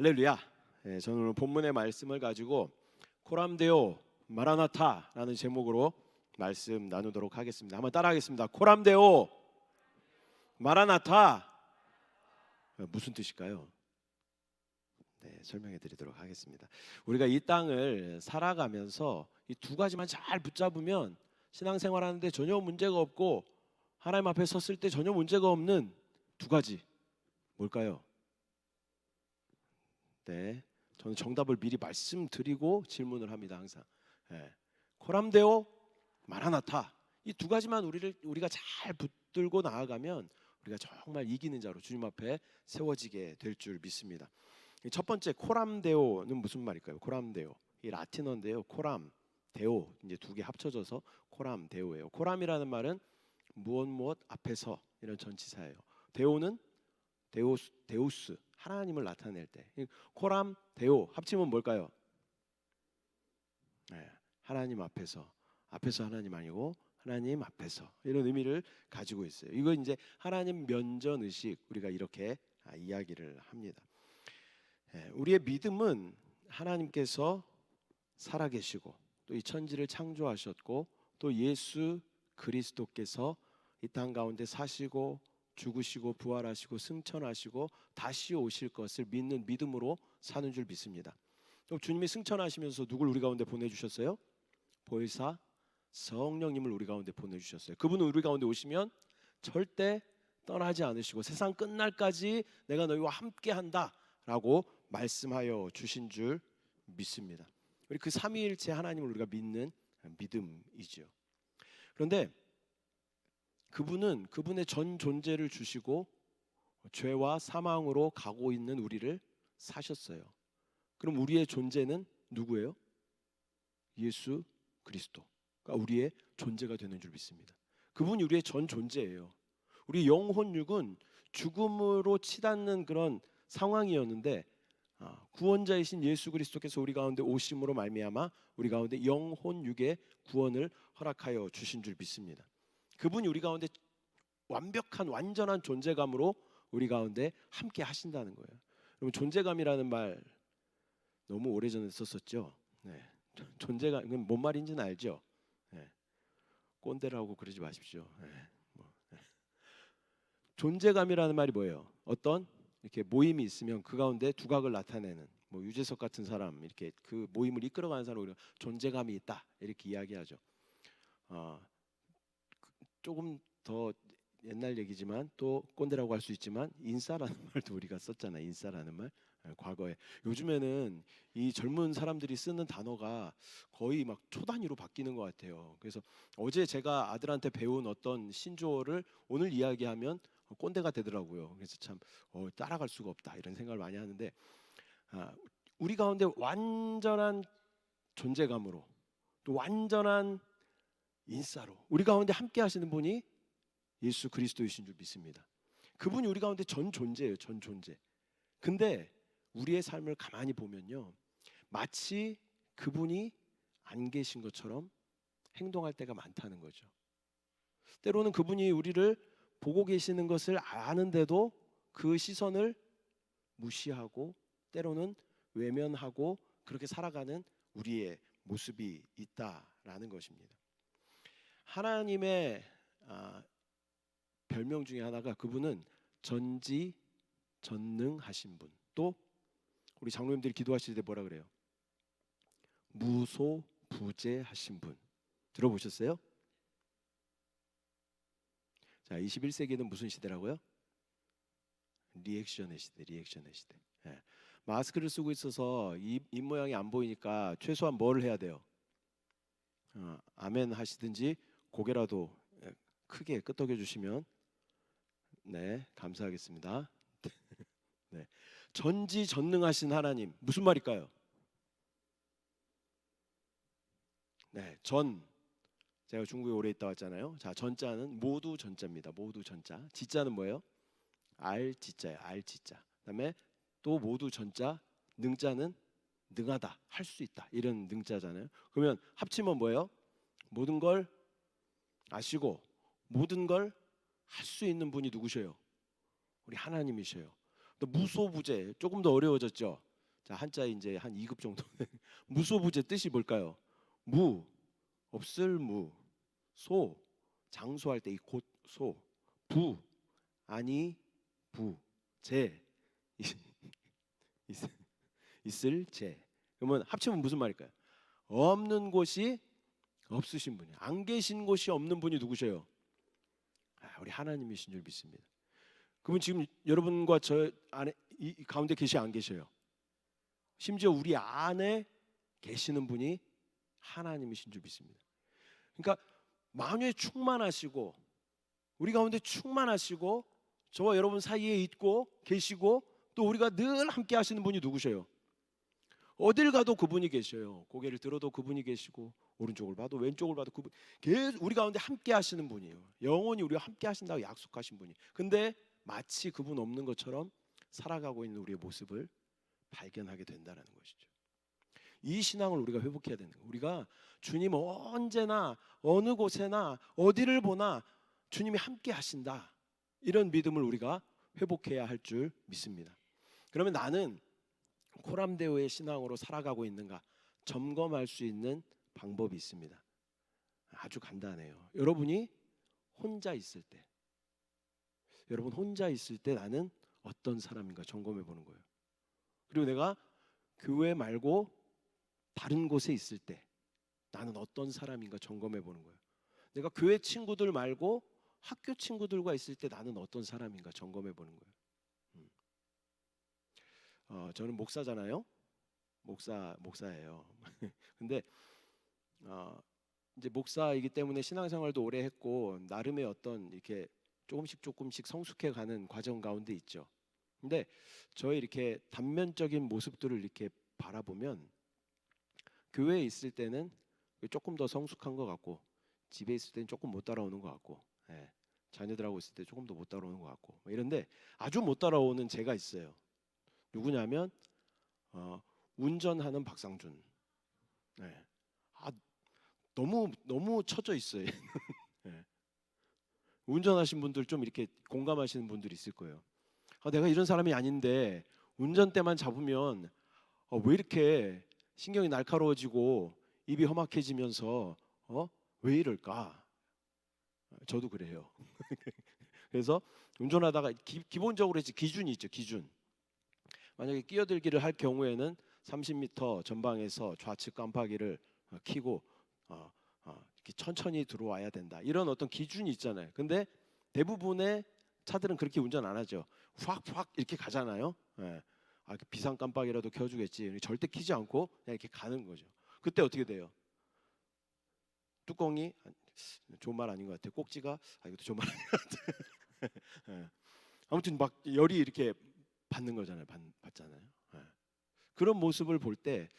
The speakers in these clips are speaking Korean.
할렐루야. 저는 오늘 본문의 말씀을 가지고 코람데오 마라나타라는 제목으로 말씀 나누도록 하겠습니다. 한번 따라하겠습니다. 코람데오 마라나타. 무슨 뜻일까요? 설명해 드리도록 하겠습니다. 우리가 이 땅을 살아가면서 이 두 가지만 잘 붙잡으면 신앙생활 하는데 전혀 문제가 없고 하나님 앞에 섰을 때 전혀 문제가 없는 두 가지, 뭘까요? 저는 정답을 미리 말씀드리고 질문을 합니다. 항상. 코람데오 마라나타, 이 두 가지만 우리가 잘 붙들고 나아가면 우리가 정말 이기는 자로 주님 앞에 세워지게 될 줄 믿습니다. 첫 번째, 코람데오는 무슨 말일까요? 코람데오, 이 라틴어인데요. 코람, 데오, 이제 두 개 합쳐져서 코람데오예요. 코람이라는 말은 무엇 앞에서, 이런 전치사예요. 데오는 데우스, 하나님을 나타낼 때. 코람, 데오 합치면 뭘까요? 하나님 앞에서 하나님 아니고 하나님 앞에서, 이런 의미를 가지고 있어요. 이거 이제 하나님 면전 의식, 우리가 이렇게 이야기를 합니다. 우리의 믿음은 하나님께서 살아계시고 또 이 천지를 창조하셨고 또 예수 그리스도께서 이 땅 가운데 사시고 죽으시고 부활하시고 승천하시고 다시 오실 것을 믿는 믿음으로 사는 줄 믿습니다. 또 주님이 승천하시면서 누굴 우리 가운데 보내주셨어요? 보혜사 성령님을 우리 가운데 보내주셨어요. 그분은 우리 가운데 오시면 절대 떠나지 않으시고 세상 끝날까지 내가 너희와 함께한다 라고 말씀하여 주신 줄 믿습니다. 우리 그 삼위일체 하나님을 우리가 믿는 믿음이죠. 그런데 그분은 그분의 전 존재를 주시고 죄와 사망으로 가고 있는 우리를 사셨어요. 그럼 우리의 존재는 누구예요? 예수 그리스도가 우리의 존재가 되는 줄 믿습니다. 그분이 우리의 전 존재예요. 우리 영혼육은 죽음으로 치닫는 그런 상황이었는데 구원자이신 예수 그리스도께서 우리 가운데 오심으로 말미암아 우리 가운데 영혼육의 구원을 허락하여 주신 줄 믿습니다. 그분이 우리 가운데 완벽한 완전한 존재감으로 우리 가운데 함께 하신다는 거예요. 여러분, 존재감이라는 말 너무 오래전에 썼었죠. 존재감, 이건 뭔 말인지는 알죠? 꼰대라고 그러지 마십시오. 존재감이라는 말이 뭐예요? 어떤 이렇게 모임이 있으면 그 가운데 두각을 나타내는, 뭐 유재석 같은 사람, 이렇게 그 모임을 이끌어가는 사람을 우리가 존재감이 있다 이렇게 이야기하죠. 조금 더 옛날 얘기지만 또 꼰대라고 할 수 있지만 인싸라는 말도 우리가 썼잖아요. 인싸라는 말. 과거에. 요즘에는 이 젊은 사람들이 쓰는 단어가 거의 막 초단위로 바뀌는 것 같아요. 그래서 어제 제가 아들한테 배운 어떤 신조어를 오늘 이야기하면 꼰대가 되더라고요. 그래서 참 따라갈 수가 없다 이런 생각을 많이 하는데, 우리 가운데 완전한 존재감으로 또 완전한 인싸로 우리 가운데 함께 하시는 분이 예수 그리스도이신 줄 믿습니다. 그분이 우리 가운데 전 존재예요. 전 존재. 근데 우리의 삶을 가만히 보면요, 마치 그분이 안 계신 것처럼 행동할 때가 많다는 거죠. 때로는 그분이 우리를 보고 계시는 것을 아는데도 그 시선을 무시하고 때로는 외면하고 그렇게 살아가는 우리의 모습이 있다라는 것입니다. 하나님의 별명 중에 하나가, 그분은 전지전능하신 분. 또 우리 장로님들이 기도하실 때 뭐라 그래요? 무소부재하신 분. 들어보셨어요? 자, 21세기는 무슨 시대라고요? 리액션의 시대, 리액션의 시대. 마스크를 쓰고 있어서 입 모양이 안 보이니까 최소한 뭘 해야 돼요? 아멘 하시든지 고개라도 크게 끄덕여 주시면 감사하겠습니다. 전지전능하신 하나님, 무슨 말일까요? 제가 중국에 오래 있다 왔잖아요. 자, 전자는 모두 전자입니다. 모두 전자. 지자는 뭐예요? 알지자예요. 알지자. 그다음에 또 모두 전자, 능자는 능하다, 할 수 있다, 이런 능자잖아요. 그러면 합치면 뭐예요? 모든 걸 아시고 모든 걸 할 수 있는 분이 누구셔요? 우리 하나님이셔요. 또 무소부재, 조금 더 어려워졌죠. 자, 한자 이제 한 2급 정도. 무소부재 뜻이 뭘까요? 무, 없을 무, 소, 장소할 때 이 곧 소, 부, 아니 부, 재, 있을 재. 그러면 합치면 무슨 말일까요? 없는 곳이 없으신 분이, 안 계신 곳이 없는 분이 누구셔요? 우리 하나님이신 줄 믿습니다. 그분 지금 여러분과 저 안에 이 가운데 계시 안 계셔요? 심지어 우리 안에 계시는 분이 하나님이신 줄 믿습니다. 그러니까 만유에 충만하시고 우리 가운데 충만하시고 저와 여러분 사이에 있고 계시고 또 우리가 늘 함께 하시는 분이 누구셔요? 어딜 가도 그분이 계셔요. 고개를 들어도 그분이 계시고 오른쪽을 봐도 왼쪽을 봐도 그분, 계속 우리 가운데 함께 하시는 분이에요. 영원히 우리와 함께 하신다고 약속하신 분이. 근데 마치 그분 없는 것처럼 살아가고 있는 우리의 모습을 발견하게 된다는 것이죠. 이 신앙을 우리가 회복해야 되는 거예요. 우리가 주님 언제나 어느 곳에나 어디를 보나 주님이 함께 하신다, 이런 믿음을 우리가 회복해야 할 줄 믿습니다. 그러면 나는 코람데오의 신앙으로 살아가고 있는가 점검할 수 있는 방법이 있습니다. 아주 간단해요. 여러분이 혼자 있을 때, 여러분 혼자 있을 때 나는 어떤 사람인가 점검해 보는 거예요. 그리고 내가 교회 말고 다른 곳에 있을 때 나는 어떤 사람인가 점검해 보는 거예요. 내가 교회 친구들 말고 학교 친구들과 있을 때 나는 어떤 사람인가 점검해 보는 거예요. 저는 목사잖아요. 목사예요. 근데 이제 목사이기 때문에 신앙생활도 오래 했고 나름의 어떤 이렇게 조금씩 성숙해가는 과정 가운데 있죠. 근데 저의 이렇게 단면적인 모습들을 이렇게 바라보면 교회에 있을 때는 조금 더 성숙한 것 같고 집에 있을 때는 조금 못 따라오는 것 같고, 자녀들하고 있을 때 조금 더 못 따라오는 것 같고 이런데 아주 못 따라오는 제가 있어요. 누구냐면 운전하는 박상준. 너무 처져 있어요. 운전하신 분들 좀 이렇게 공감하시는 분들이 있을 거예요. 내가 이런 사람이 아닌데 운전대만 잡으면 왜 이렇게 신경이 날카로워지고 입이 험악해지면서 왜 이럴까? 저도 그래요. 그래서 운전하다가 기본적으로 기준이 있죠. 기준. 만약에 끼어들기를 할 경우에는 30m 전방에서 좌측 깜빡이를 켜고 이렇게 천천히 들어와야 된다, 이런 어떤 기준이 있잖아요. 근데 대부분의 차들은 그렇게 운전 안 하죠. 확 이렇게 가잖아요. 비상 깜빡이라도 켜주겠지. 절대 켜지 않고 그냥 이렇게 가는 거죠. 그때 어떻게 돼요? 뚜껑이, 좋은 말 아닌 것 같아요. 꼭지가, 이것도 좋은 말 아닌 것 같아요. 아무튼 막 열이 이렇게 받는 거잖아요. 받잖아요. 그런 모습을 볼 때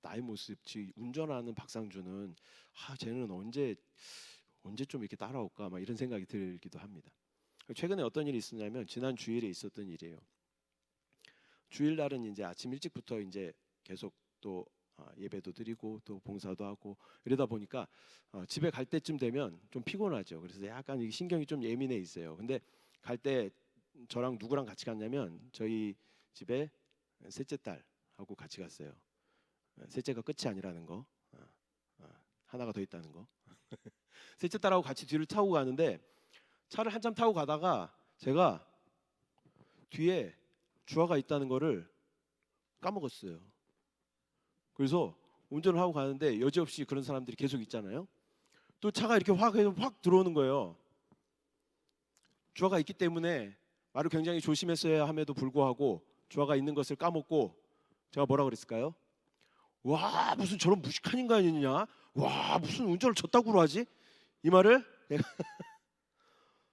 나의 모습, 즉 운전하는 박상준은 쟤는 언제 좀 이렇게 따라올까, 막 이런 생각이 들기도 합니다. 최근에 어떤 일이 있었냐면 지난 주일에 있었던 일이에요. 주일날은 이제 아침 일찍부터 이제 계속 또 예배도 드리고 또 봉사도 하고 이러다 보니까 집에 갈 때쯤 되면 좀 피곤하죠. 그래서 약간 신경이 좀 예민해 있어요. 근데 갈 때 저랑 누구랑 같이 갔냐면 저희 집에 셋째 딸하고 같이 갔어요. 셋째가 끝이 아니라는 거, 하나가 더 있다는 거. 셋째 딸하고 같이 뒤를 타고 가는데 차를 한참 타고 가다가 제가 뒤에 주아가 있다는 거를 까먹었어요. 그래서 운전을 하고 가는데 여지없이 그런 사람들이 계속 있잖아요. 또 차가 이렇게 확 들어오는 거예요. 주아가 있기 때문에 말을 굉장히 조심했어야 함에도 불구하고 주아가 있는 것을 까먹고 제가 뭐라 그랬을까요? 와, 무슨 저런 무식한 인간이냐? 와, 무슨 운전을 저따구로 하지? 이 말을 내가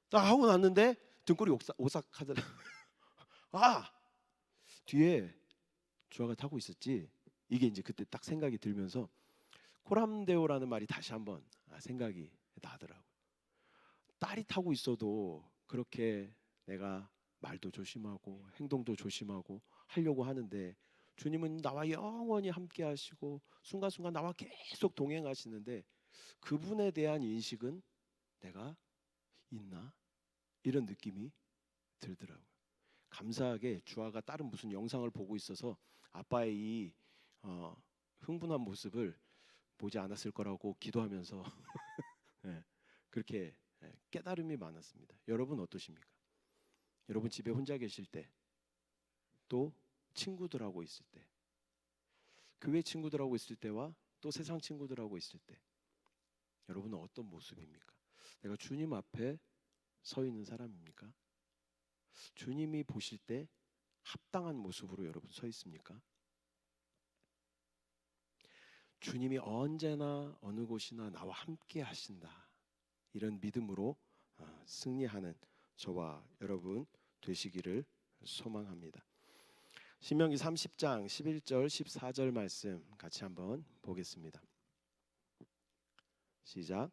딱 하고 났는데 등골이 오싹하더라. 뒤에 주아가 타고 있었지. 이게 이제 그때 딱 생각이 들면서 코람데오라는 말이 다시 한번 생각이 나더라고요. 딸이 타고 있어도 그렇게 내가 말도 조심하고 행동도 조심하고 하려고 하는데 주님은 나와 영원히 함께 하시고 순간순간 나와 계속 동행하시는데 그분에 대한 인식은 내가 있나? 이런 느낌이 들더라고요. 감사하게 주아가 다른 무슨 영상을 보고 있어서 아빠의 이 흥분한 모습을 보지 않았을 거라고 기도하면서 예, 그렇게 깨달음이 많았습니다. 여러분 어떠십니까? 여러분 집에 혼자 계실 때, 또 친구들하고 있을 때, 교회 친구들하고 있을 때와 또 세상 친구들하고 있을 때, 여러분은 어떤 모습입니까? 내가 주님 앞에 서 있는 사람입니까? 주님이 보실 때 합당한 모습으로 여러분 서 있습니까? 주님이 언제나 어느 곳이나 나와 함께 하신다, 이런 믿음으로 승리하는 저와 여러분 되시기를 소망합니다. 신명기 30장 11절 14절 말씀 같이 한번 보겠습니다. 시작.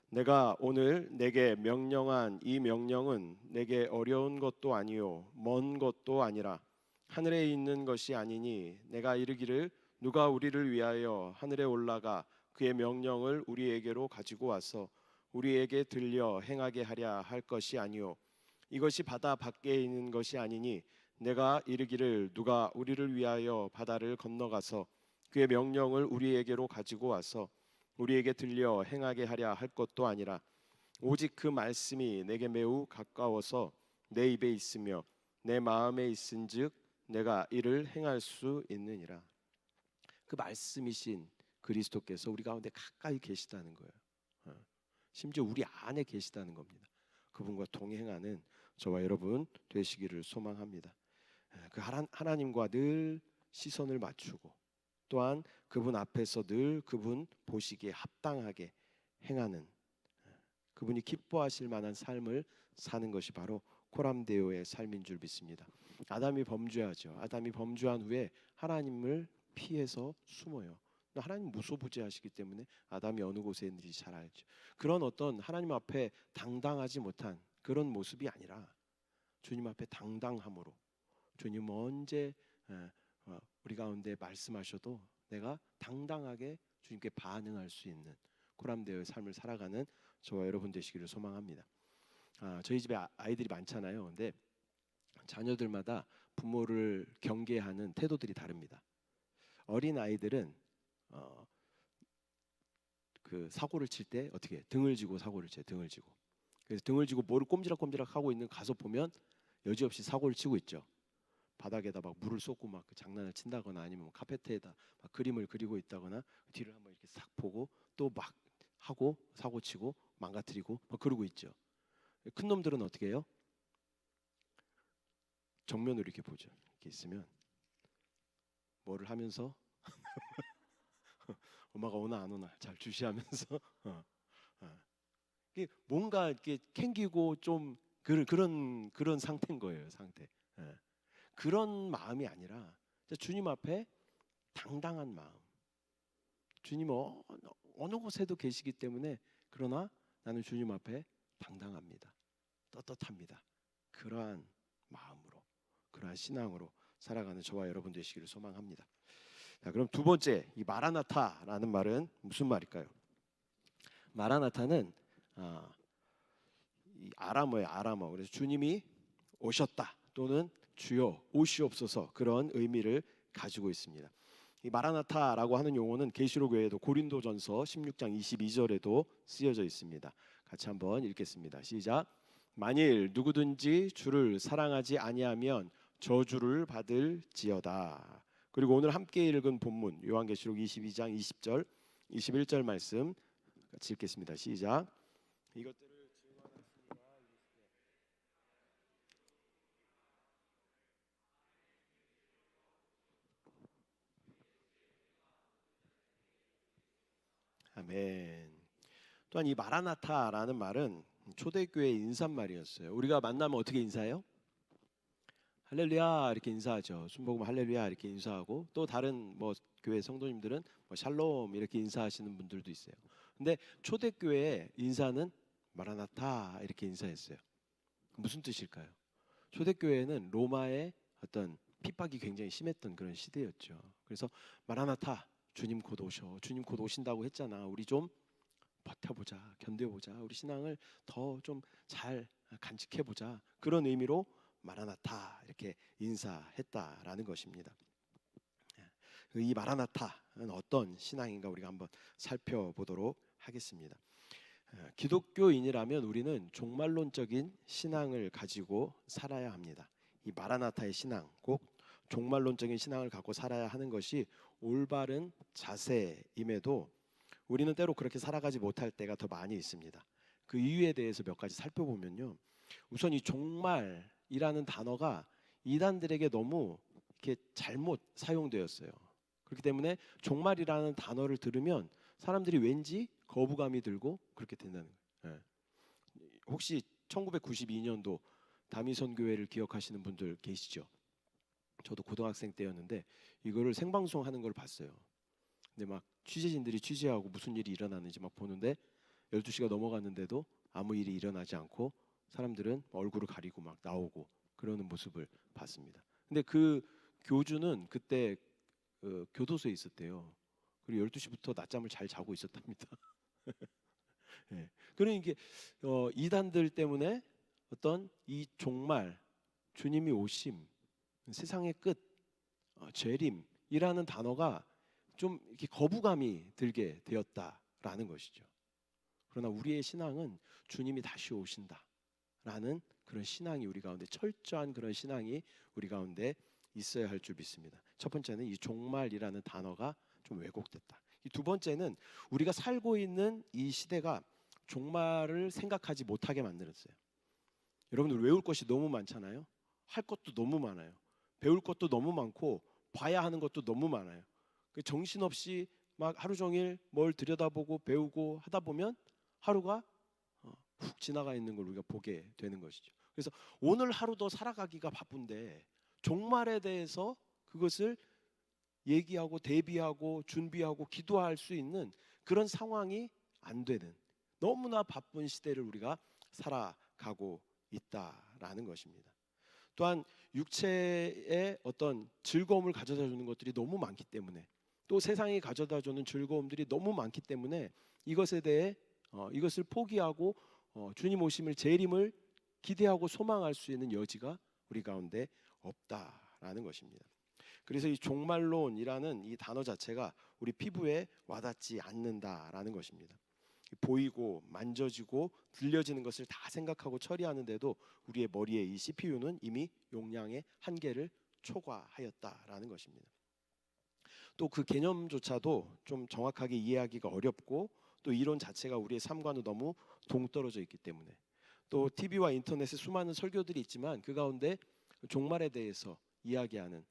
내가 오늘 내게 명령한 이 명령은 내게 어려운 것도 아니요 먼 것도 아니라 하늘에 있는 것이 아니니 내가 이르기를 누가 우리를 위하여 하늘에 올라가 그의 명령을 우리에게로 가지고 와서 우리에게 들려 행하게 하랴 할 것이 아니요 이것이 바다 밖에 있는 것이 아니니 내가 이르기를 누가 우리를 위하여 바다를 건너가서 그의 명령을 우리에게로 가지고 와서 우리에게 들려 행하게 하랴 할 것도 아니라 오직 그 말씀이 내게 매우 가까워서 내 입에 있으며 내 마음에 있은즉 내가 이를 행할 수 있느니라. 그 말씀이신 그리스도께서 우리 가운데 가까이 계시다는 거예요. 심지어 우리 안에 계시다는 겁니다. 그분과 동행하는 저와 여러분 되시기를 소망합니다. 그 하나님과 늘 시선을 맞추고 또한 그분 앞에서 늘 그분 보시기에 합당하게 행하는, 그분이 기뻐하실 만한 삶을 사는 것이 바로 코람데오의 삶인 줄 믿습니다. 아담이 범죄하죠. 아담이 범죄한 후에 하나님을 피해서 숨어요. 하나님 무소부재하시기 때문에 아담이 어느 곳에 있는지 잘 알죠. 그런 어떤 하나님 앞에 당당하지 못한 그런 모습이 아니라 주님 앞에 당당함으로, 주님 언제 우리 가운데 말씀하셔도 내가 당당하게 주님께 반응할 수 있는 코람데오의 삶을 살아가는 저와 여러분 되시기를 소망합니다. 저희 집에 아이들이 많잖아요. 근데 자녀들마다 부모를 경계하는 태도들이 다릅니다. 어린 아이들은 그 사고를 칠 때 어떻게 등을 쥐고 사고를 쳐요. 등을 쥐고. 그래서 등을 쥐고 뭐를 꼼지락꼼지락 하고 있는 가서 보면 여지없이 사고를 치고 있죠. 바닥에다 막 물을 쏟고 막 그 장난을 친다거나 아니면 카페트에다 막 그림을 그리고 있다거나 뒤를 한번 이렇게 싹 보고 또 막 하고 사고 치고 망가뜨리고 막 그러고 있죠. 큰 놈들은 어떻게 해요? 정면으로 이렇게 보죠. 이렇게 있으면 뭐를 하면서 엄마가 오나 안 오나 잘 주시하면서 이게 뭔가 이렇게 캥기고 좀 그런 상태인 거예요. 상태. 그런 마음이 아니라 주님 앞에 당당한 마음. 주님 어느 곳에도 계시기 때문에, 그러나 나는 주님 앞에 당당합니다. 떳떳합니다. 그러한 마음으로, 그러한 신앙으로 살아가는 저와 여러분 되시기를 소망합니다. 자, 그럼 두 번째, 이 마라나타라는 말은 무슨 말일까요? 마라나타는 이 아람어예요. 아람어. 그래서 주님이 오셨다 또는 주여 오시옵소서, 그런 의미를 가지고 있습니다. 이 마라나타라고 하는 용어는 계시록 외에도 고린도전서 16장 22절에도 쓰여져 있습니다. 같이 한번 읽겠습니다. 시작. 만일 누구든지 주를 사랑하지 아니하면 저주를 받을지어다. 그리고 오늘 함께 읽은 본문 요한계시록 22장 20절 21절 말씀 같이 읽겠습니다. 시작. 이것들을 아멘. 또한 이 마라나타라는 말은 초대교회 인사말이었어요. 우리가 만나면 어떻게 인사해요? 할렐루야 이렇게 인사하죠. 순복음 할렐루야 이렇게 인사하고, 또 다른 뭐 교회 성도님들은 뭐 샬롬 이렇게 인사하시는 분들도 있어요. 근데 초대교회의 인사는 마라나타 이렇게 인사했어요. 무슨 뜻일까요? 초대교회는 로마의 어떤 핍박이 굉장히 심했던 그런 시대였죠. 그래서 마라나타, 주님 곧 오셔, 주님 곧 오신다고 했잖아, 우리 좀 버텨보자, 견뎌보자, 우리 신앙을 더 좀 잘 간직해보자, 그런 의미로 마라나타 이렇게 인사했다라는 것입니다. 이 마라나타는 어떤 신앙인가 우리가 한번 살펴보도록 하겠습니다. 기독교인이라면 우리는 종말론적인 신앙을 가지고 살아야 합니다. 이 마라나타의 신앙, 꼭 종말론적인 신앙을 갖고 살아야 하는 것이 올바른 자세임에도 우리는 때로 그렇게 살아가지 못할 때가 더 많이 있습니다. 그 이유에 대해서 몇 가지 살펴보면요. 우선 이 종말이라는 단어가 이단들에게 너무 이렇게 잘못 사용되었어요. 그렇기 때문에 종말이라는 단어를 들으면 사람들이 왠지 거부감이 들고 그렇게 된다는 거예요. 혹시 1992년도 다미선교회를 기억하시는 분들 계시죠? 저도 고등학생 때였는데 이거를 생방송하는 걸 봤어요. 근데 막 취재진들이 취재하고 무슨 일이 일어나는지 막 보는데 12시가 넘어갔는데도 아무 일이 일어나지 않고 사람들은 얼굴을 가리고 막 나오고 그러는 모습을 봤습니다. 근데 그 교주는 그때 교도소에 있었대요. 그리고 12시부터 낮잠을 잘 자고 있었답니다. 예. 그러니 이게 이단들 때문에 어떤 이 종말, 주님이 오심, 세상의 끝, 재림이라는 단어가 좀 이렇게 거부감이 들게 되었다라는 것이죠. 그러나 우리의 신앙은 주님이 다시 오신다라는 그런 신앙이 우리 가운데, 철저한 그런 신앙이 우리 가운데 있어야 할 줄 믿습니다. 첫 번째는 이 종말이라는 단어가 좀 왜곡됐다. 이 두 번째는 우리가 살고 있는 이 시대가 종말을 생각하지 못하게 만들었어요. 여러분들 외울 것이 너무 많잖아요. 할 것도 너무 많아요. 배울 것도 너무 많고 봐야 하는 것도 너무 많아요. 정신없이 막 하루 종일 뭘 들여다보고 배우고 하다 보면 하루가 훅 지나가 있는 걸 우리가 보게 되는 것이죠. 그래서 오늘 하루도 살아가기가 바쁜데 종말에 대해서 그것을 얘기하고 대비하고 준비하고 기도할 수 있는 그런 상황이 안 되는 너무나 바쁜 시대를 우리가 살아가고 있다라는 것입니다. 또한 육체의 어떤 즐거움을 가져다 주는 것들이 너무 많기 때문에 또 세상이 가져다 주는 즐거움들이 너무 많기 때문에 이것에 대해 이것을 포기하고 주님 오심을 재림을 기대하고 소망할 수 있는 여지가 우리 가운데 없다라는 것입니다. 그래서 이 종말론이라는 이 단어 자체가 우리 피부에 와닿지 않는다라는 것입니다. 보이고 만져지고 들려지는 것을 다 생각하고 처리하는데도 우리의 머리의 이 CPU는 이미 용량의 한계를 초과하였다라는 것입니다. 또 그 개념조차도 좀 정확하게 이해하기가 어렵고 또 이론 자체가 우리의 삶과는 너무 동떨어져 있기 때문에 또 TV와 인터넷에 수많은 설교들이 있지만 그 가운데 종말에 대해서 이야기하는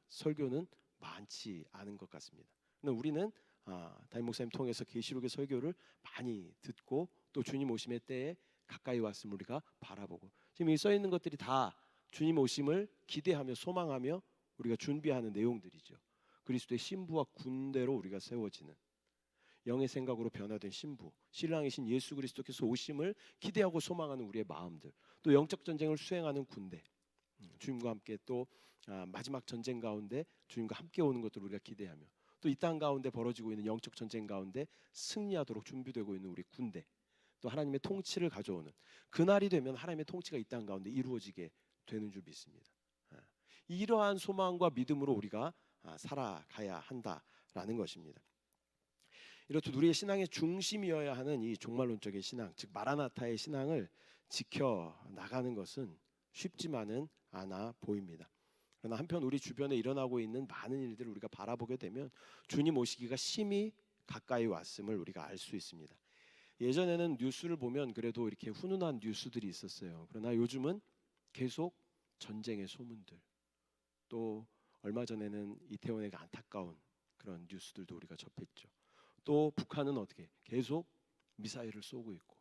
설교는 많지 않은 것 같습니다. 근데 우리는 담임 목사님 통해서 계시록의 설교를 많이 듣고 또 주님 오심의 때에 가까이 왔음을 우리가 바라보고 지금 이 써 있는 것들이 다 주님 오심을 기대하며 소망하며 우리가 준비하는 내용들이죠. 그리스도의 신부와 군대로 우리가 세워지는 영의 생각으로 변화된 신부, 신랑이신 예수 그리스도께서 오심을 기대하고 소망하는 우리의 마음들, 또 영적 전쟁을 수행하는 군대, 주님과 함께 또 마지막 전쟁 가운데 주님과 함께 오는 것들을 우리가 기대하며 또 이 땅 가운데 벌어지고 있는 영적 전쟁 가운데 승리하도록 준비되고 있는 우리 군대, 또 하나님의 통치를 가져오는 그날이 되면 하나님의 통치가 이 땅 가운데 이루어지게 되는 줄 믿습니다. 이러한 소망과 믿음으로 우리가 살아가야 한다라는 것입니다. 이렇듯 우리의 신앙의 중심이어야 하는 이 종말론적인 신앙, 즉 마라나타의 신앙을 지켜 나가는 것은 쉽지만은 않아 보입니다. 그러나 한편 우리 주변에 일어나고 있는 많은 일들을 우리가 바라보게 되면 주님 오시기가 심히 가까이 왔음을 우리가 알 수 있습니다. 예전에는 뉴스를 보면 그래도 이렇게 훈훈한 뉴스들이 있었어요. 그러나 요즘은 계속 전쟁의 소문들, 또 얼마 전에는 이태원의 안타까운 그런 뉴스들도 우리가 접했죠. 또 북한은 어떻게 계속 미사일을 쏘고 있고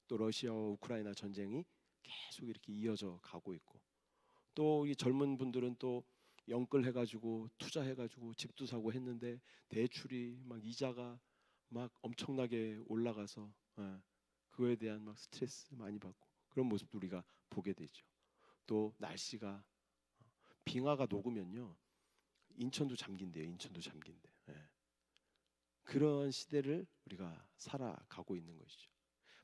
또 러시아와 우크라이나 전쟁이 계속 이렇게 이어져 가고 있고 또 이 젊은 분들은 또 영끌해가지고 투자해가지고 집도 사고 했는데 대출이 막 이자가 막 엄청나게 올라가서 그거에 대한 막 스트레스 많이 받고 그런 모습도 우리가 보게 되죠. 또 날씨가 빙하가 녹으면요 인천도 잠긴대요. 인천도 잠긴대. 그런 시대를 우리가 살아가고 있는 것이죠.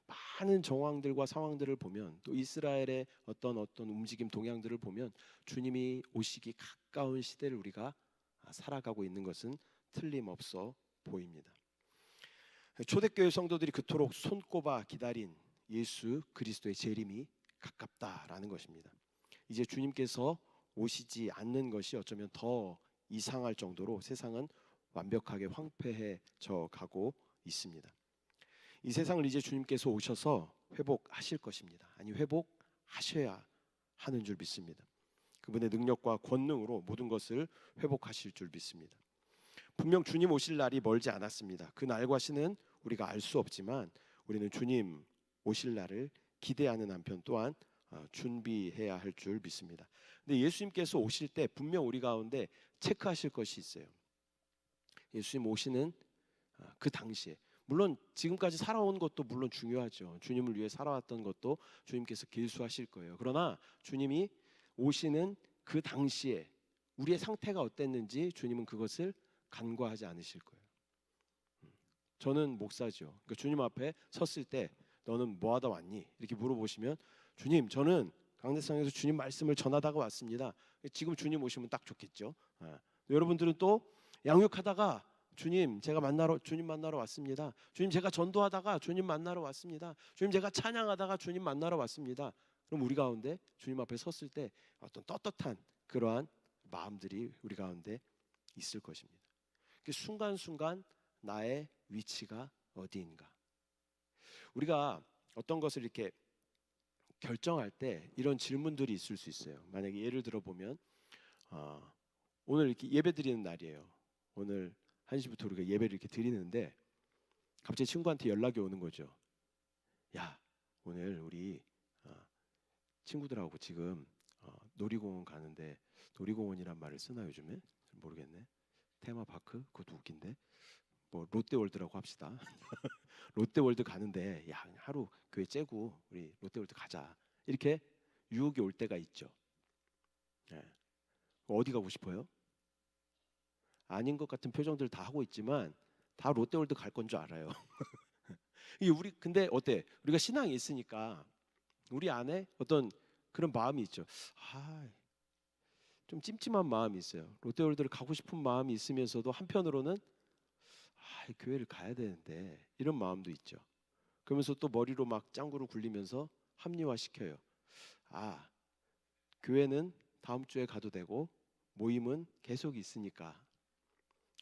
많은 정황들과 상황들을 보면, 또 이스라엘의 어떤 움직임 동향들을 보면 주님이 오시기 가까운 시대를 우리가 살아가고 있는 것은 틀림없어 보입니다. 초대교회 성도들이 그토록 손꼽아 기다린 예수 그리스도의 재림이 가깝다라는 것입니다. 이제 주님께서 오시지 않는 것이 어쩌면 더 이상할 정도로 세상은 완벽하게 황폐해져 가고 있습니다. 이 세상을 이제 주님께서 오셔서 회복하실 것입니다. 아니, 회복하셔야 하는 줄 믿습니다. 그분의 능력과 권능으로 모든 것을 회복하실 줄 믿습니다. 분명 주님 오실 날이 멀지 않았습니다. 그 날과 시는 우리가 알 수 없지만 우리는 주님 오실 날을 기대하는 한편 또한 준비해야 할 줄 믿습니다. 근데 예수님께서 오실 때 분명 우리 가운데 체크하실 것이 있어요. 예수님 오시는 그 당시에, 물론 지금까지 살아온 것도 물론 중요하죠. 주님을 위해 살아왔던 것도 주님께서 계수하실 거예요. 그러나 주님이 오시는 그 당시에 우리의 상태가 어땠는지 주님은 그것을 간과하지 않으실 거예요. 저는 목사죠. 그러니까 주님 앞에 섰을 때 너는 뭐 하다 왔니? 이렇게 물어보시면 주님, 저는 강대상에서 주님 말씀을 전하다가 왔습니다. 지금 주님 오시면 딱 좋겠죠. 여러분들은 또 양육하다가 주님, 제가 주님 만나러 왔습니다. 주님, 제가 전도하다가 주님 만나러 왔습니다. 주님, 제가 찬양하다가 주님 만나러 왔습니다. 그럼 우리 가운데 주님 앞에 섰을 때 어떤 떳떳한 그러한 마음들이 우리 가운데 있을 것입니다. 순간순간 나의 위치가 어디인가? 우리가 어떤 것을 이렇게 결정할 때 이런 질문들이 있을 수 있어요. 만약에 예를 들어 보면 오늘 이렇게 예배 드리는 날이에요. 오늘 1시부터 우리가 예배를 이렇게 드리는데 갑자기 친구한테 연락이 오는 거죠. 야, 오늘 우리 친구들하고 지금 놀이공원 가는데, 놀이공원이란 말을 쓰나 요즘에? 모르겠네. 테마파크? 그것도 웃긴데. 뭐 롯데월드라고 합시다. 롯데월드 가는데 야, 하루 교회 째고 우리 롯데월드 가자. 이렇게 유혹이 올 때가 있죠. 어디 가고 싶어요? 아닌 것 같은 표정들 다 하고 있지만 다 롯데월드 갈 건 줄 알아요. 우리 근데 어때? 우리가 신앙이 있으니까 우리 안에 어떤 그런 마음이 있죠. 좀 찜찜한 마음이 있어요. 롯데월드를 가고 싶은 마음이 있으면서도 한편으로는 교회를 가야 되는데 이런 마음도 있죠. 그러면서 또 머리로 막 짱구를 굴리면서 합리화시켜요. 교회는 다음 주에 가도 되고 모임은 계속 있으니까.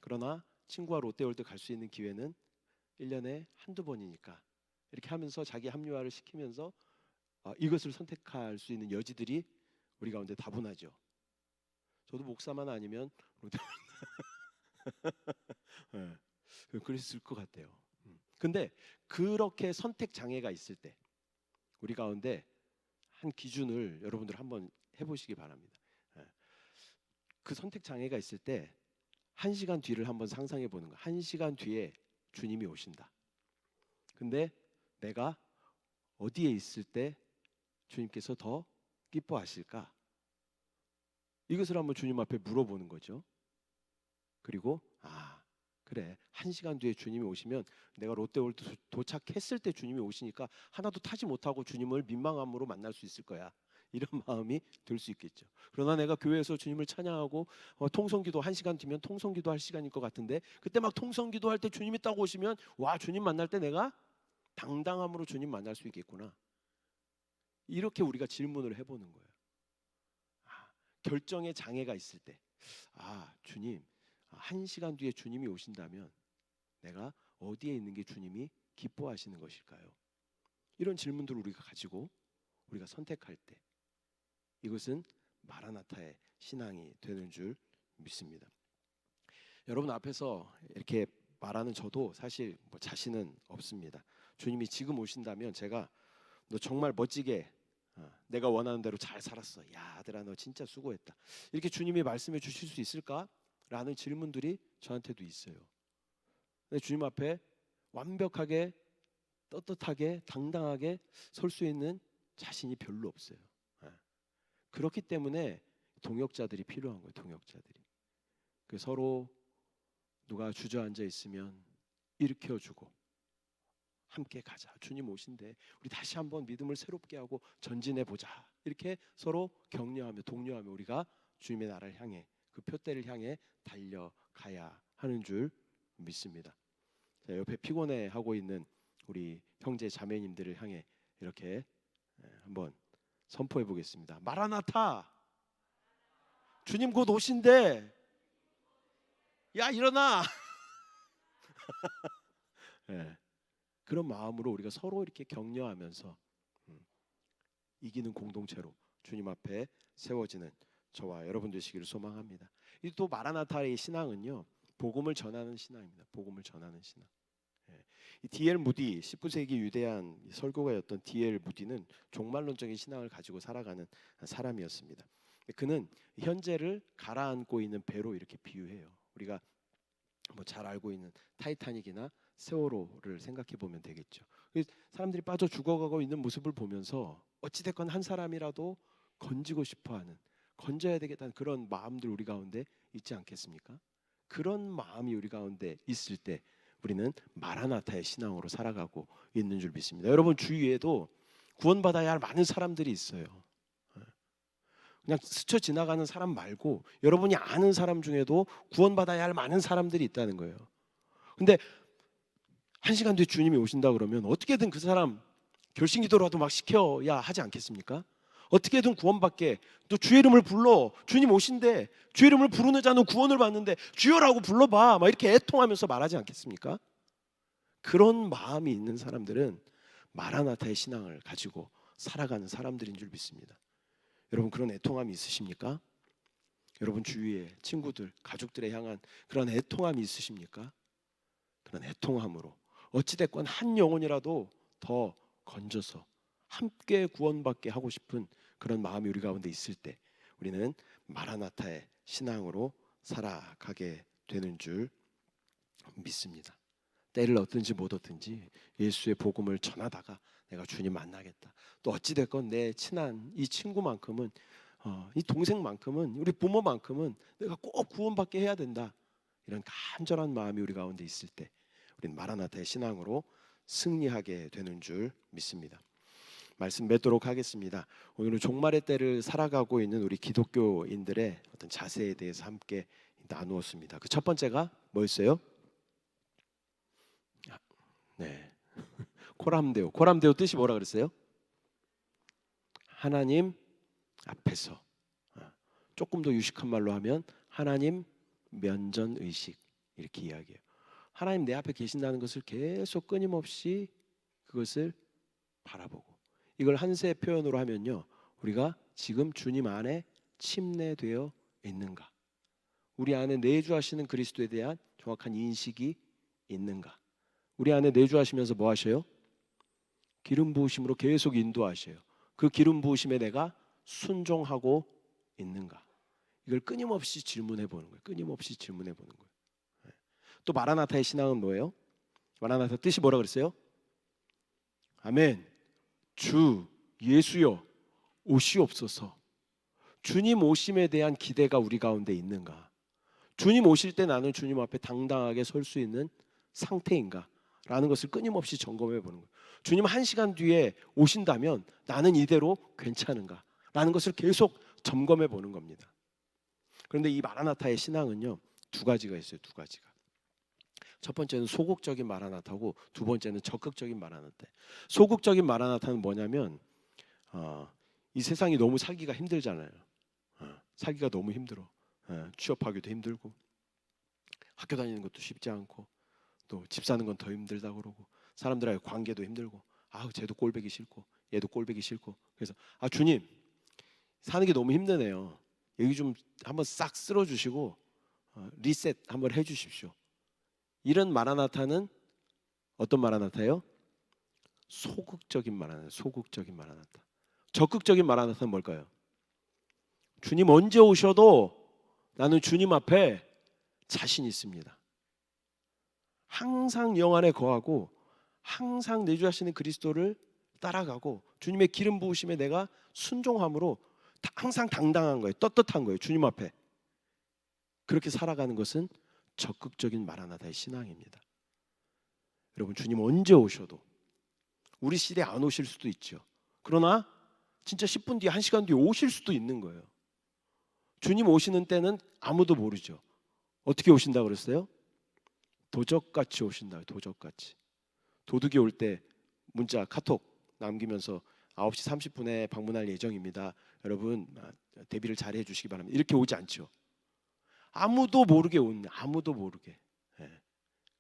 그러나 친구와 롯데월드 갈 수 있는 기회는 1년에 한두 번이니까. 이렇게 하면서 자기 합리화를 시키면서 이것을 선택할 수 있는 여지들이 우리 가운데 다분하죠. 저도 목사만 아니면 네, 그랬을 것 같아요. 근데 그렇게 선택 장애가 있을 때 우리 가운데 한 기준을 여러분들 한번 해보시기 바랍니다. 그 선택 장애가 있을 때 1시간 뒤를 한번 상상해 보는 거예요. 1시간 뒤에 주님이 오신다. 근데 내가 어디에 있을 때 주님께서 더 기뻐하실까? 이것을 한번 주님 앞에 물어보는 거죠. 그리고 그래, 1시간 뒤에 주님이 오시면 내가 롯데월드 도착했을 때 주님이 오시니까 하나도 타지 못하고 주님을 민망함으로 만날 수 있을 거야. 이런 마음이 들 수 있겠죠. 그러나 내가 교회에서 주님을 찬양하고 통성기도 1시간 뒤면 통성기도 할 시간일 것 같은데 그때 막 통성기도 할 때 주님이 딱 오시면 와, 주님 만날 때 내가 당당함으로 주님 만날 수 있겠구나. 이렇게 우리가 질문을 해보는 거예요. 결정의 장애가 있을 때 주님, 1시간 뒤에 주님이 오신다면 내가 어디에 있는 게 주님이 기뻐하시는 것일까요? 이런 질문들을 우리가 가지고 우리가 선택할 때 이것은 마라나타의 신앙이 되는 줄 믿습니다. 여러분 앞에서 이렇게 말하는 저도 사실 자신은 없습니다. 주님이 지금 오신다면 제가 너 정말 멋지게 내가 원하는 대로 잘 살았어. 야, 아들아, 너 진짜 수고했다. 이렇게 주님이 말씀해 주실 수 있을까? 라는 질문들이 저한테도 있어요. 근데 주님 앞에 완벽하게 떳떳하게 당당하게 설 수 있는 자신이 별로 없어요. 그렇기 때문에 동역자들이 필요한 거예요. 동역자들이. 서로 누가 주저앉아 있으면 일으켜주고 함께 가자. 주님 오신대. 우리 다시 한번 믿음을 새롭게 하고 전진해 보자. 이렇게 서로 격려하며 독려하며 우리가 주님의 나라를 향해 그 표대를 향해 달려가야 하는 줄 믿습니다. 자, 옆에 피곤해하고 있는 우리 형제 자매님들을 향해 이렇게 한번 선포해 보겠습니다. 마라나타. 주님 곧 오신대. 야 일어나. 네. 그런 마음으로 우리가 서로 이렇게 격려하면서 이기는 공동체로 주님 앞에 세워지는 저와 여러분 되시기를 소망합니다. 이 또 마라나타의 신앙은요, 복음을 전하는 신앙입니다. 복음을 전하는 신앙. 이 D.L. 무디 19세기 유대한 설교가였던 D.L. 무디는 종말론적인 신앙을 가지고 살아가는 사람이었습니다. 그는 현재를 가라앉고 있는 배로 이렇게 비유해요. 우리가 뭐 잘 알고 있는 타이타닉이나 세월호를 생각해 보면 되겠죠. 사람들이 빠져 죽어가고 있는 모습을 보면서 어찌됐건 한 사람이라도 건지고 싶어하는, 건져야 되겠다는 그런 마음들 우리 가운데 있지 않겠습니까? 그런 마음이 우리 가운데 있을 때 우리는 마라나타의 신앙으로 살아가고 있는 줄 믿습니다. 여러분 주위에도 구원받아야 할 많은 사람들이 있어요. 그냥 스쳐 지나가는 사람 말고 여러분이 아는 사람 중에도 구원받아야 할 많은 사람들이 있다는 거예요. 근데 1시간 뒤에 주님이 오신다 그러면 어떻게든 그 사람 결신기도라도 막 시켜야 하지 않겠습니까? 어떻게든 구원받게, 또 주의 이름을 불러. 주님 오신대. 주의 이름을 부르는 자는 구원을 받는데 주여라고 불러봐. 막 이렇게 애통하면서 말하지 않겠습니까? 그런 마음이 있는 사람들은 마라나타의 신앙을 가지고 살아가는 사람들인 줄 믿습니다. 여러분 그런 애통함이 있으십니까? 여러분 주위에 친구들, 가족들에 향한 그런 애통함이 있으십니까? 그런 애통함으로 어찌됐건 한 영혼이라도 더 건져서 함께 구원받게 하고 싶은 그런 마음이 우리 가운데 있을 때 우리는 마라나타의 신앙으로 살아가게 되는 줄 믿습니다. 때를 얻든지 못 얻든지 예수의 복음을 전하다가 내가 주님 만나겠다. 또 어찌됐건 내 친한 이 친구만큼은 이 동생만큼은 우리 부모만큼은 내가 꼭 구원받게 해야 된다. 이런 간절한 마음이 우리 가운데 있을 때 우리는 마라나타의 신앙으로 승리하게 되는 줄 믿습니다. 말씀 맺도록 하겠습니다. 오늘은 종말의 때를 살아가고 있는 우리 기독교인들의 어떤 자세에 대해서 함께 나누었습니다. 그 첫 번째가 뭐였어요? 네, 코람데오. 코람데오 뜻이 뭐라 그랬어요? 하나님 앞에서. 조금 더 유식한 말로 하면 하나님 면전의식 이렇게 이야기해요. 하나님 내 앞에 계신다는 것을 계속 끊임없이 그것을 바라보고, 이걸 한세 표현으로 하면요, 우리가 지금 주님 안에 침례되어 있는가, 우리 안에 내주하시는 그리스도에 대한 정확한 인식이 있는가. 우리 안에 내주하시면서 뭐 하셔요? 기름 부으심으로 계속 인도하셔요. 그 기름 부으심에 내가 순종하고 있는가. 이걸 끊임없이 질문해 보는 거예요. 끊임없이 질문해 보는 거예요. 또 마라나타의 신앙은 뭐예요? 마라나타 뜻이 뭐라 그랬어요? 아멘. 주 예수여 오시옵소서. 주님 오심에 대한 기대가 우리 가운데 있는가? 주님 오실 때 나는 주님 앞에 당당하게 설 수 있는 상태인가? 라는 것을 끊임없이 점검해 보는 거예요. 주님 1시간 뒤에 오신다면 나는 이대로 괜찮은가? 라는 것을 계속 점검해 보는 겁니다. 그런데 이 마라나타의 신앙은요, 두 가지가 있어요. 두 가지가. 첫 번째는 소극적인 마라나타고 두 번째는 적극적인 마라나타. 소극적인 마라나타는 뭐냐면 이 세상이 너무 살기가 힘들잖아요. 살기가 너무 힘들어. 취업하기도 힘들고 학교 다니는 것도 쉽지 않고 또 집 사는 건 더 힘들다고 그러고 사람들하고 관계도 힘들고 쟤도 꼴보기 싫고 얘도 꼴보기 싫고 그래서 주님 사는 게 너무 힘드네요. 여기 좀 한번 싹 쓸어주시고 리셋 한번 해주십시오. 이런 마라나타는 어떤 마라나타예요? 소극적인 마라나타. 소극적인 마라나타. 적극적인 마라나타는 뭘까요? 주님 언제 오셔도 나는 주님 앞에 자신 있습니다. 항상 영 안에 거하고 항상 내주하시는 그리스도를 따라가고 주님의 기름 부으심에 내가 순종함으로 항상 당당한 거예요. 떳떳한 거예요. 주님 앞에. 그렇게 살아가는 것은 적극적인 마라나타의 신앙입니다. 여러분 주님 언제 오셔도 우리 시대에 안 오실 수도 있죠. 그러나 진짜 10분 뒤에 1시간 뒤에 오실 수도 있는 거예요. 주님 오시는 때는 아무도 모르죠. 어떻게 오신다 그랬어요? 도적같이 오신다. 도적같이. 도둑이 올 때 문자 카톡 남기면서 9시 30분에 방문할 예정입니다. 여러분 대비를 잘 해주시기 바랍니다. 이렇게 오지 않죠. 아무도 모르게 오는, 아무도 모르게.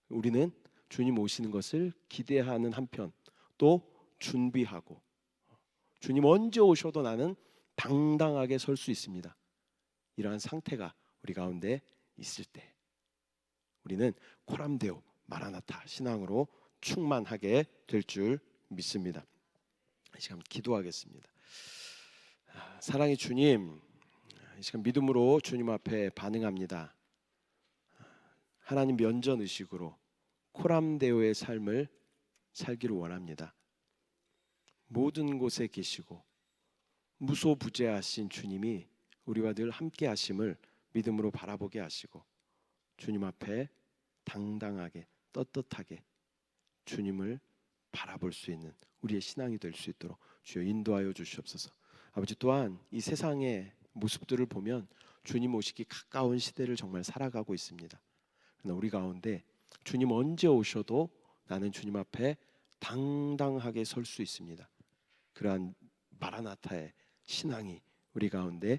우리는 주님 오시는 것을 기대하는 한편 또 준비하고, 주님 언제 오셔도 나는 당당하게 설 수 있습니다. 이러한 상태가 우리 가운데 있을 때 우리는 코람데오 마라나타 신앙으로 충만하게 될 줄 믿습니다. 이 시간 기도하겠습니다. 사랑의 주님, 이 시간 믿음으로 주님 앞에 반응합니다. 하나님 면전 의식으로 코람데오의 삶을 살기를 원합니다. 모든 곳에 계시고 무소부재하신 주님이 우리와 늘 함께 하심을 믿음으로 바라보게 하시고, 주님 앞에 당당하게 떳떳하게 주님을 바라볼 수 있는 우리의 신앙이 될 수 있도록 주여 인도하여 주시옵소서. 아버지, 또한 이 세상의 모습들을 보면 주님 오시기 가까운 시대를 정말 살아가고 있습니다. 그러나 우리 가운데 주님 언제 오셔도 나는 주님 앞에 당당하게 설 수 있습니다. 그러한 마라나타의 신앙이 우리 가운데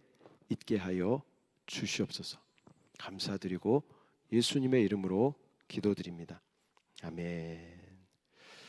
있게 하여 주시옵소서. 감사드리고 예수님의 이름으로 기도드립니다. 아멘.